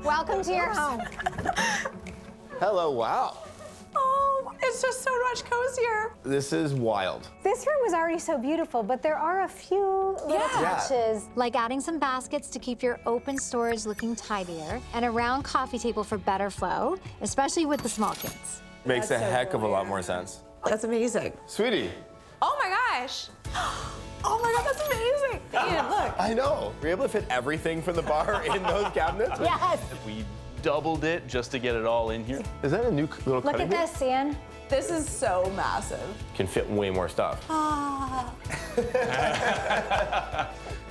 Welcome to your home. Hello, wow. Oh, it's just so much cozier. This is wild. This room was already so beautiful, but there are a few little touches, like adding some baskets to keep your open storage looking tidier, and a round coffee table for better flow, especially with the small kids. Makes a heck of a lot more sense. That's amazing. Sweetie. Oh my gosh. Oh my God, that's amazing. Ian, look. I know. Were you able to fit everything from the bar in those cabinets? Yes. We doubled it just to get it all in here. Is that a new little Look cutting at board? this, Ian. This is so massive. Can fit way more stuff.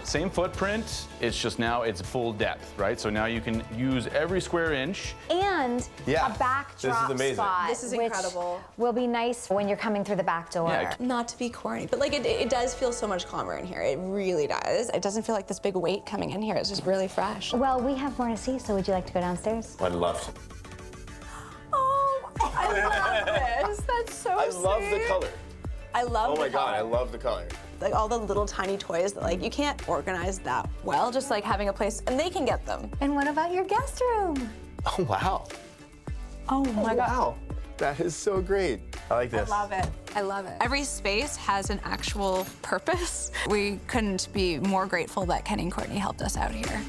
Same footprint, it's just now it's full depth, right? So now you can use every square inch. And Yeah, a backdrop this is amazing. spot. This is which incredible. will be nice when you're coming through the back door. Yeah. Not to be corny, but like it does feel so much calmer in here. It really does. It doesn't feel like this big weight coming in here. It's just really fresh. Well, we have more to see, so would you like to go downstairs? I'd love to. Oh, I love this. That's so I love the color. I love Oh the my God, color. I love the color. Like all the little tiny toys that like you can't organize that well, just like having a place, and they can get them. And what about your guest room? Oh, wow. Oh my God. Wow. That is so great. I like this. I love it. I love it. Every space has an actual purpose. We couldn't be more grateful that Kenny and Courtney helped us out here.